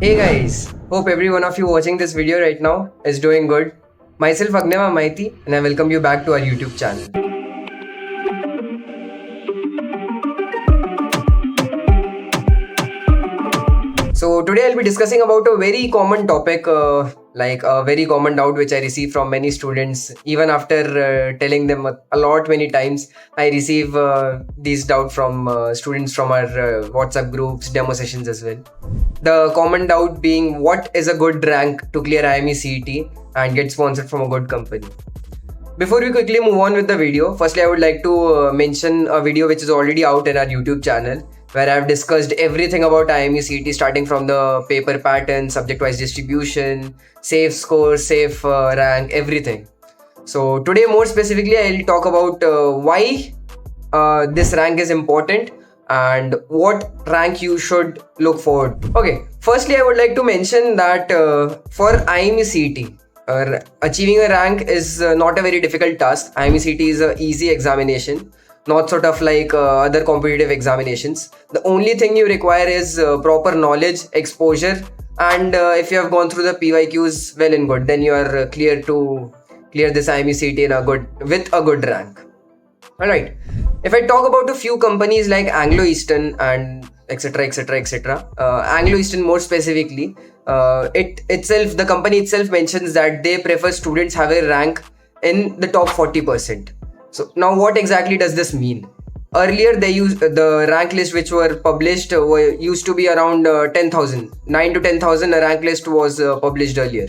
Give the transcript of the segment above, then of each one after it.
Hey guys, hope every one of you watching this video right now is doing good. Myself Agneva Maiti and I welcome you back to our YouTube channel. So today I'll be discussing about a very common topic, like a very common doubt which I receive from many students. Even after telling them many times, I receive these doubt from students from our WhatsApp groups, demo sessions as well. The common doubt being, what is a good rank to clear IMU-CET and get sponsored from a good company? Before we quickly move on with the video, firstly I would like to mention a video which is already out in our YouTube channel, where I've discussed everything about IMU-CET, starting from the paper pattern, subject-wise distribution, safe score, safe rank, everything. So today more specifically I'll talk about why this rank is important and what rank you should look forward to. Okay, firstly I would like to mention that for IMU-CET, achieving a rank is not a very difficult task. IMU-CET is an easy examination, not sort of like other competitive examinations. The only thing you require is proper knowledge, exposure, and if you have gone through the PYQs, well and good, then you are clear to clear this IMU-CET with a good rank. Alright, if I talk about a few companies like Anglo-Eastern and etc. Anglo-Eastern more specifically, the company itself mentions that they prefer students have a rank in the top 40%. So now what exactly does this mean? Earlier they used the rank list which were published used to be around 10,000. 9 to 10,000 a rank list was published earlier.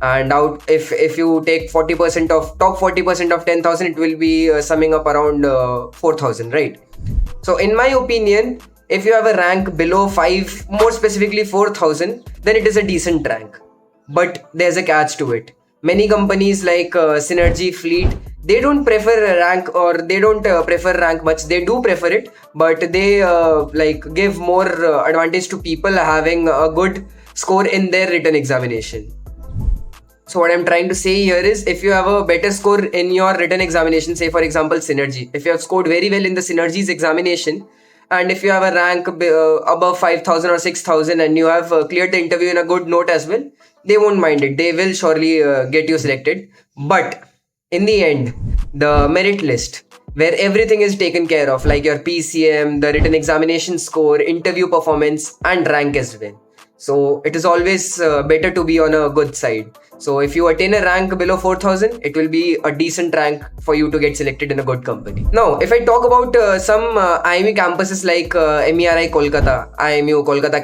And out if you take 40% of top 40% of 10,000, it will be summing up around 4,000, right? So in my opinion, if you have a rank below 5, more specifically 4,000, then it is a decent rank. But there's a catch to it. Many companies like Synergy, Fleet, they don't prefer a rank, or they don't prefer rank much. They do prefer it, but they give more advantage to people having a good score in their written examination. So what I'm trying to say here is, if you have a better score in your written examination, say for example Synergy, if you have scored very well in the Synergy's examination, and if you have a rank above 5,000 or 6,000 and you have cleared the interview in a good note as well, they won't mind it. They will surely get you selected. But in the end, the merit list, where everything is taken care of, like your PCM, the written examination score, interview performance, and rank as well. So it is always better to be on a good side. So if you attain a rank below 4,000, it will be a decent rank for you to get selected in a good company. Now, if I talk about some IMU campuses like MERI Kolkata, IMU Kolkata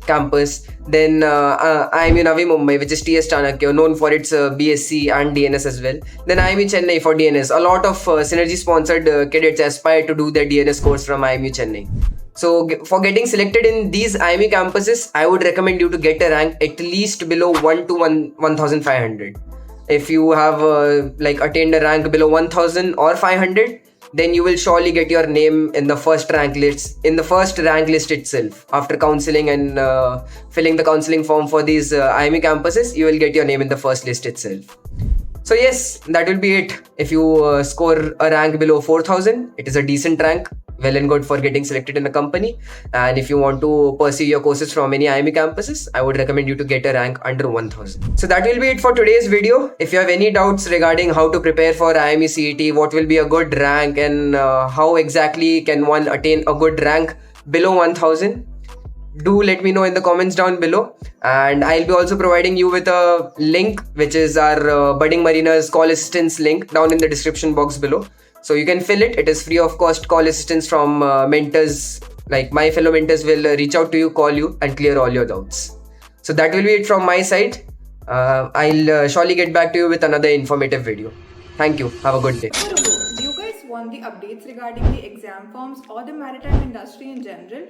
campus, then IMU Navi Mumbai, which is TS Chanakya, known for its BSc and DNS as well. Then IMU Chennai for DNS. A lot of Synergy sponsored cadets aspire to do their DNS course from IMU Chennai. So for getting selected in these IMU campuses, I would recommend you to get a rank at least below 1 to 1,500. If you have attained a rank below 1,000 or 500, then you will surely get your name in the first rank list itself. After counseling and filling the counseling form for these IMU campuses, you will get your name in the first list itself. So yes, that will be it. If you score a rank below 4,000, it is a decent rank, well and good for getting selected in a company. And if you want to pursue your courses from any IMU campuses, I would recommend you to get a rank under 1,000. So that will be it for today's video. If you have any doubts regarding how to prepare for IMU-CET, what will be a good rank, and how exactly can one attain a good rank below 1,000, do let me know in the comments down below. And I'll be also providing you with a link, which is our budding mariners call assistance link, down in the description box below. So you can fill it. It is free of cost call assistance from mentors. Like my fellow mentors will reach out to you, call you, and clear all your doubts. So that will be it from my side. I'll surely get back to you with another informative video. Thank you. Have a good day. Do you guys want the updates regarding the exam forms or the maritime industry in general?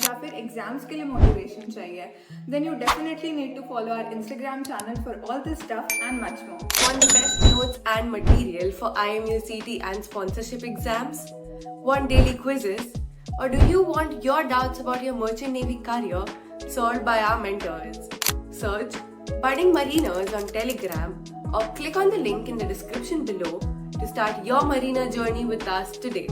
या फिर exams के लिए motivation चाहिए, then you definitely need to follow our Instagram channel for all this stuff and much more. Want the best notes and material for IMU-CET and sponsorship exams? Want daily quizzes? Or do you want your doubts about your merchant navy career solved by our mentors? Search Budding Mariners on Telegram or click on the link in the description below to start your mariner journey with us today.